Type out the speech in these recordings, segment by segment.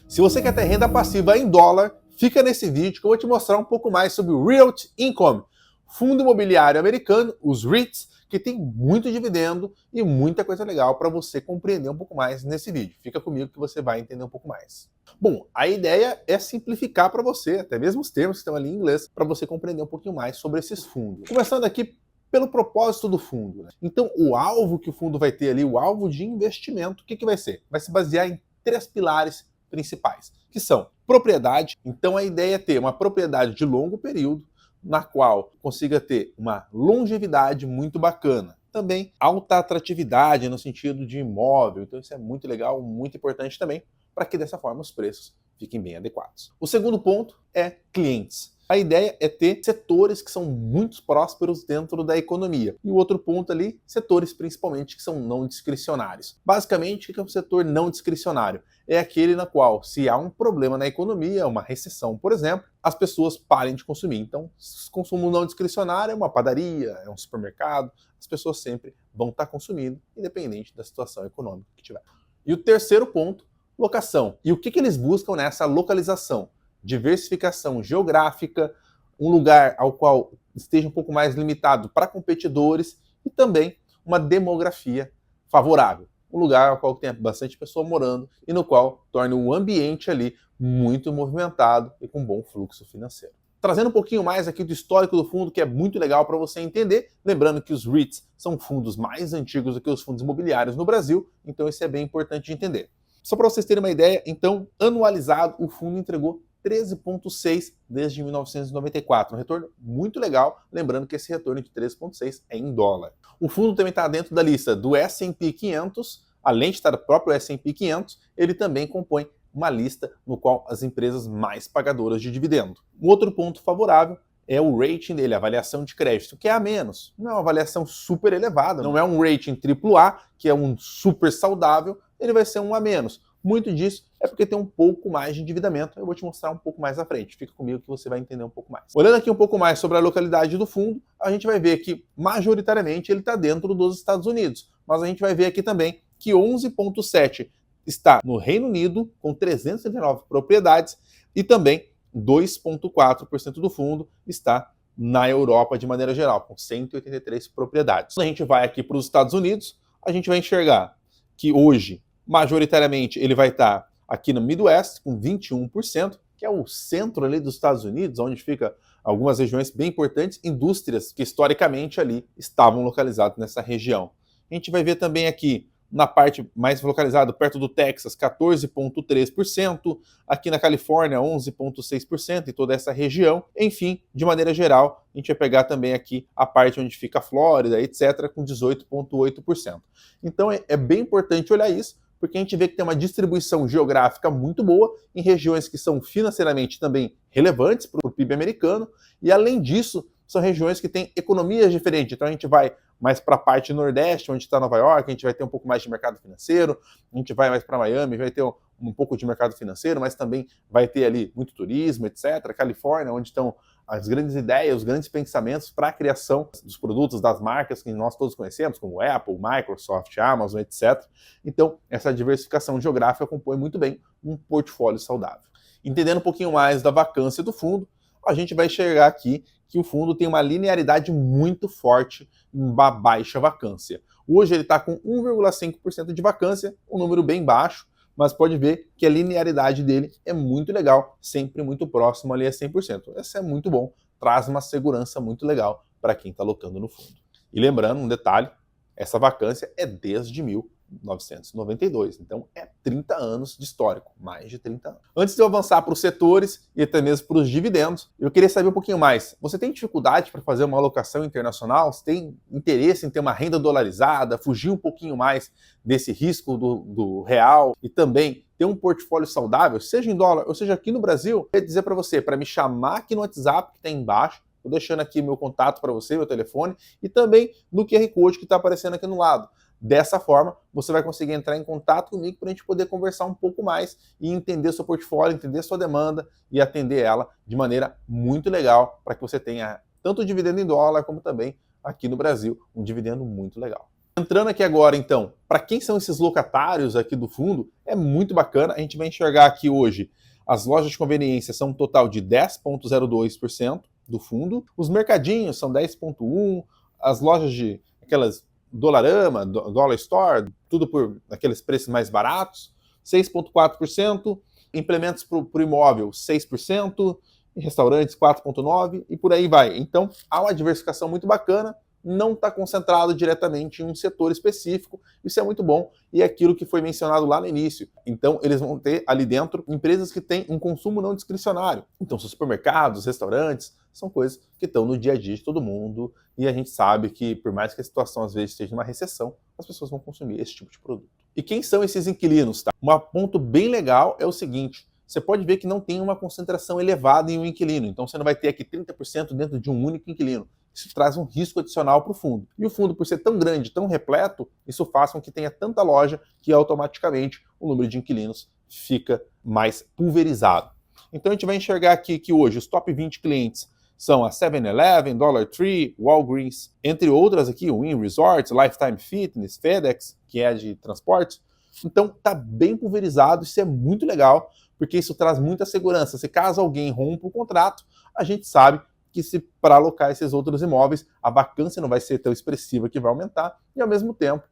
Se você quer ter renda passiva em dólar, fica nesse vídeo que eu vou te mostrar um pouco mais sobre o Realty Income, fundo imobiliário americano, os REITs, que tem muito dividendo e muita coisa legal para você compreender um pouco mais nesse vídeo. Fica comigo que você vai entender um pouco mais. Bom, a ideia é simplificar para você, até mesmo os termos que estão ali em inglês, para você compreender um pouquinho mais sobre esses fundos. Começando aqui pelo propósito do fundo, né? Então, o alvo que o fundo vai ter ali, o alvo de investimento, o que vai ser? Vai se basear em 3 pilares principais, que são propriedade. Então, a ideia é ter uma propriedade de longo período, na qual consiga ter uma longevidade muito bacana. Também alta atratividade no sentido de imóvel, então isso é muito legal, muito importante também, para que dessa forma os preços fiquem bem adequados. O segundo ponto é clientes. A ideia é ter setores que são muito prósperos dentro da economia. E o outro ponto ali, setores principalmente que são não discricionários. Basicamente, o que é um setor não discricionário? É aquele na qual, se há um problema na economia, uma recessão, por exemplo, as pessoas parem de consumir. Então, consumo não discricionário é uma padaria, é um supermercado, as pessoas sempre vão estar consumindo, independente da situação econômica que tiver. E o terceiro ponto, locação. E o que eles buscam nessa localização? Diversificação geográfica, um lugar ao qual esteja um pouco mais limitado para competidores e também uma demografia favorável. Um lugar ao qual tem bastante pessoa morando e no qual torna o ambiente ali muito movimentado e com bom fluxo financeiro. Trazendo um pouquinho mais aqui do histórico do fundo, que é muito legal para você entender, lembrando que os REITs são fundos mais antigos do que os fundos imobiliários no Brasil, então isso é bem importante de entender. Só para vocês terem uma ideia, então, anualizado, o fundo entregou 13,6 desde 1994, um retorno muito legal, lembrando que esse retorno de 13,6 é em dólar. O fundo também está dentro da lista do S&P 500, além de estar no próprio S&P 500, ele também compõe uma lista no qual as empresas mais pagadoras de dividendo. Um outro ponto favorável é o rating dele, a avaliação de crédito, que é A-. Não é uma avaliação super elevada, não é um rating AAA, que é um super saudável, ele vai ser um A-. Muito disso é porque tem um pouco mais de endividamento. Eu vou te mostrar um pouco mais à frente. Fica comigo que você vai entender um pouco mais. Olhando aqui um pouco mais sobre a localidade do fundo, a gente vai ver que, majoritariamente, ele está dentro dos Estados Unidos. Mas a gente vai ver aqui também que 11,7% está no Reino Unido, com 339 propriedades, e também 2,4% do fundo está na Europa de maneira geral, com 183 propriedades. Quando a gente vai aqui para os Estados Unidos, a gente vai enxergar que hoje, majoritariamente, ele vai estar aqui no Midwest, com 21%, que é o centro ali dos Estados Unidos, onde fica algumas regiões bem importantes, indústrias que historicamente ali estavam localizadas nessa região. A gente vai ver também aqui, na parte mais localizada, perto do Texas, 14,3%, aqui na Califórnia, 11,6%, em toda essa região. Enfim, de maneira geral, a gente vai pegar também aqui a parte onde fica a Flórida, etc., com 18,8%. Então é bem importante olhar isso, porque a gente vê que tem uma distribuição geográfica muito boa em regiões que são financeiramente também relevantes para o PIB americano, e além disso, são regiões que têm economias diferentes. Então a gente vai mais para a parte nordeste, onde está Nova York, a gente vai ter um pouco mais de mercado financeiro, a gente vai mais para Miami, vai ter um pouco de mercado financeiro, mas também vai ter ali muito turismo, etc. Califórnia, onde estão as grandes ideias, os grandes pensamentos para a criação dos produtos, das marcas que nós todos conhecemos, como Apple, Microsoft, Amazon, etc. Então, essa diversificação geográfica compõe muito bem um portfólio saudável. Entendendo um pouquinho mais da vacância do fundo, a gente vai enxergar aqui que o fundo tem uma linearidade muito forte em uma baixa vacância. Hoje ele está com 1,5% de vacância, um número bem baixo, mas pode ver que a linearidade dele é muito legal, sempre muito próximo ali a 100%. Isso é muito bom, traz uma segurança muito legal para quem está alocando no fundo. E lembrando, um detalhe, essa vacância é desde 1992, então é 30 anos de histórico, mais de 30 anos. Antes de eu avançar para os setores e até mesmo para os dividendos, eu queria saber um pouquinho mais. Você tem dificuldade para fazer uma alocação internacional? Você tem interesse em ter uma renda dolarizada, fugir um pouquinho mais desse risco do real e também ter um portfólio saudável, seja em dólar ou seja aqui no Brasil? Eu queria dizer para você, para me chamar aqui no WhatsApp que está embaixo, estou deixando aqui meu contato para você, meu telefone, e também no QR Code que está aparecendo aqui no lado. Dessa forma, você vai conseguir entrar em contato comigo para a gente poder conversar um pouco mais e entender seu portfólio, entender sua demanda e atender ela de maneira muito legal para que você tenha tanto dividendo em dólar como também aqui no Brasil, um dividendo muito legal. Entrando aqui agora, então, para quem são esses locatários aqui do fundo, é muito bacana. A gente vai enxergar aqui hoje as lojas de conveniência são um total de 10,02% do fundo, os mercadinhos são 10,1%, as lojas de aquelas Dollarama, Dollar Store, tudo por aqueles preços mais baratos, 6,4%, implementos para o imóvel, 6%, restaurantes, 4,9% e por aí vai. Então, há uma diversificação muito bacana, não está concentrado diretamente em um setor específico, isso é muito bom, e é aquilo que foi mencionado lá no início. Então, eles vão ter ali dentro empresas que têm um consumo não discricionário. Então, supermercados, restaurantes, são coisas que estão no dia a dia de todo mundo, e a gente sabe que, por mais que a situação às vezes esteja numa recessão, as pessoas vão consumir esse tipo de produto. E quem são esses inquilinos? Tá? Um ponto bem legal é o seguinte, você pode ver que não tem uma concentração elevada em um inquilino, então você não vai ter aqui 30% dentro de um único inquilino. Isso traz um risco adicional para o fundo. E o fundo, por ser tão grande, tão repleto, isso faz com que tenha tanta loja que automaticamente o número de inquilinos fica mais pulverizado. Então a gente vai enxergar aqui que hoje os top 20 clientes são a 7-Eleven, Dollar Tree, Walgreens, entre outras aqui, o Wynn Resorts, Lifetime Fitness, FedEx, que é de transportes. Então tá bem pulverizado, isso é muito legal, porque isso traz muita segurança. Se caso alguém rompa o contrato, a gente sabe que se para alocar esses outros imóveis, a vacância não vai ser tão expressiva que vai aumentar, e ao mesmo tempo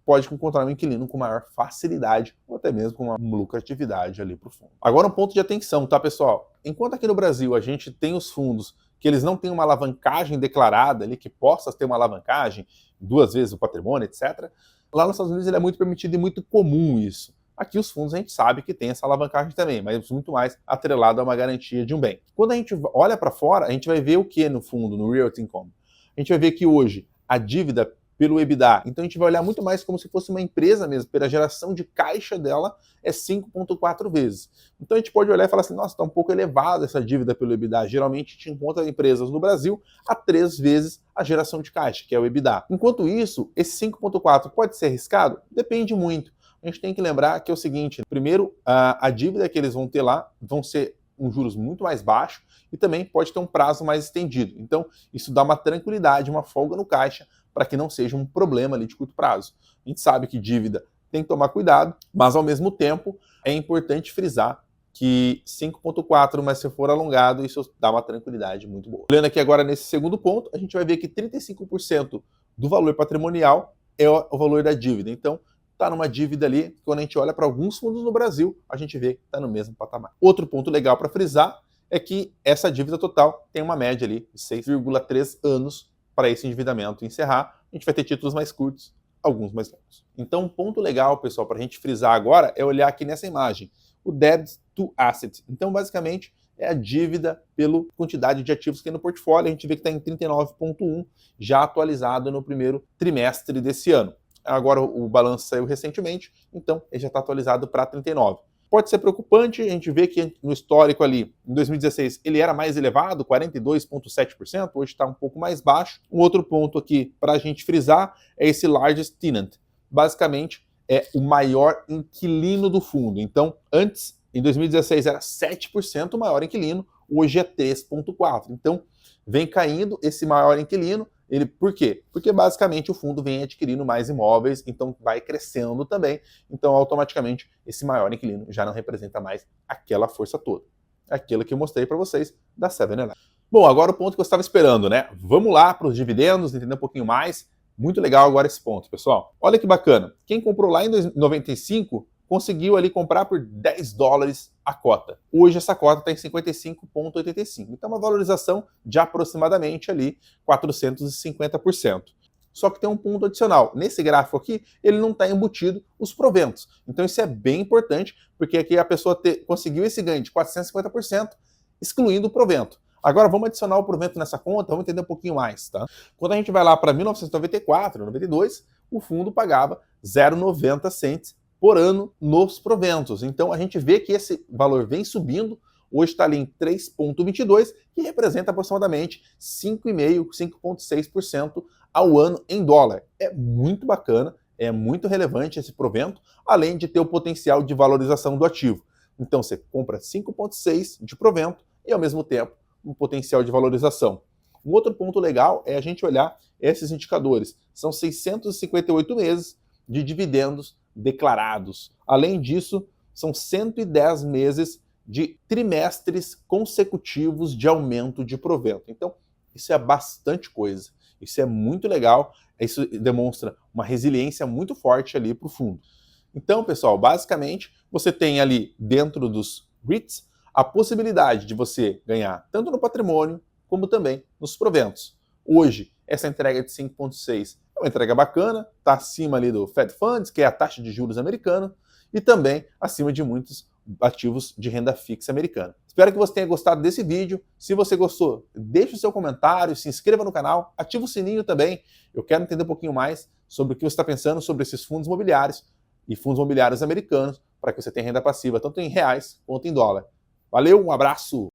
pode encontrar um inquilino com maior facilidade, ou até mesmo com uma lucratividade ali para o fundo. Agora um ponto de atenção, tá pessoal? Enquanto aqui no Brasil a gente tem os fundos que eles não têm uma alavancagem declarada ali, que possa ter uma alavancagem, 2 vezes o patrimônio, etc., lá nos Estados Unidos ele é muito permitido e muito comum isso. Aqui os fundos a gente sabe que tem essa alavancagem também, mas muito mais atrelado a uma garantia de um bem. Quando a gente olha para fora, a gente vai ver o que no fundo, no Realty Income? A gente vai ver que hoje a dívida pelo EBITDA, então a gente vai olhar muito mais como se fosse uma empresa mesmo, pela geração de caixa dela é 5,4 vezes. Então a gente pode olhar e falar assim, nossa, está um pouco elevada essa dívida pelo EBITDA. Geralmente a gente encontra empresas no Brasil a 3 vezes a geração de caixa, que é o EBITDA. Enquanto isso, esse 5,4 pode ser arriscado? Depende muito. A gente tem que lembrar que é o seguinte, primeiro, a dívida que eles vão ter lá vão ser um juros muito mais baixo e também pode ter um prazo mais estendido. Então, isso dá uma tranquilidade, uma folga no caixa para que não seja um problema ali de curto prazo. A gente sabe que dívida tem que tomar cuidado, mas ao mesmo tempo é importante frisar que 5,4, mas se for alongado, isso dá uma tranquilidade muito boa. Olhando aqui agora nesse segundo ponto, a gente vai ver que 35% do valor patrimonial é o valor da dívida. Então, está numa dívida ali, quando a gente olha para alguns fundos no Brasil, a gente vê que está no mesmo patamar. Outro ponto legal para frisar é que essa dívida total tem uma média ali de 6,3 anos para esse endividamento encerrar. A gente vai ter títulos mais curtos, alguns mais longos. Então, um ponto legal, pessoal, para a gente frisar agora é olhar aqui nessa imagem, o Debt to Asset. Então, basicamente, é a dívida pela quantidade de ativos que tem no portfólio. A gente vê que está em 39,1, já atualizado no primeiro trimestre desse ano. Agora o balanço saiu recentemente, então ele já está atualizado para 39. Pode ser preocupante, a gente vê que no histórico ali, em 2016, ele era mais elevado, 42,7%, hoje está um pouco mais baixo. Um outro ponto aqui para a gente frisar é esse largest tenant. Basicamente, é o maior inquilino do fundo. Então, antes, em 2016, era 7% o maior inquilino, hoje é 3,4%. Então, vem caindo esse maior inquilino. Por quê? Porque basicamente o fundo vem adquirindo mais imóveis, então vai crescendo também, então automaticamente esse maior inquilino já não representa mais aquela força toda. Aquilo que eu mostrei para vocês da 7-Eleven. Bom, agora o ponto que eu estava esperando, né? Vamos lá para os dividendos, entender um pouquinho mais. Muito legal agora esse ponto, pessoal. Olha que bacana. Quem comprou lá em 95 conseguiu ali comprar por $10 a cota. Hoje essa cota está em 55,85. Então uma valorização de aproximadamente ali 450%. Só que tem um ponto adicional. Nesse gráfico aqui, ele não está embutido os proventos. Então isso é bem importante, porque aqui a pessoa conseguiu esse ganho de 450%, excluindo o provento. Agora vamos adicionar o provento nessa conta, vamos entender um pouquinho mais, tá? Quando a gente vai lá para 1994, 92, o fundo pagava 0,90 cents por ano nos proventos. Então a gente vê que esse valor vem subindo, hoje está ali em 3,22, que representa aproximadamente 5,5%, 5,6% ao ano em dólar. É muito bacana, é muito relevante esse provento, além de ter o potencial de valorização do ativo. Então você compra 5,6% de provento e ao mesmo tempo um potencial de valorização. Um outro ponto legal é a gente olhar esses indicadores. São 658 meses de dividendos declarados. Além disso, são 110 meses de trimestres consecutivos de aumento de provento. Então, isso é bastante coisa. Isso é muito legal. Isso demonstra uma resiliência muito forte ali para o fundo. Então, pessoal, basicamente, você tem ali dentro dos REITs a possibilidade de você ganhar tanto no patrimônio como também nos proventos. Hoje, essa entrega de 5,6 é uma entrega bacana, está acima ali do Fed Funds, que é a taxa de juros americana, e também acima de muitos ativos de renda fixa americana. Espero que você tenha gostado desse vídeo. Se você gostou, deixe o seu comentário, se inscreva no canal, ative o sininho também. Eu quero entender um pouquinho mais sobre o que você está pensando sobre esses fundos imobiliários e fundos imobiliários americanos, para que você tenha renda passiva tanto em reais quanto em dólar. Valeu, um abraço!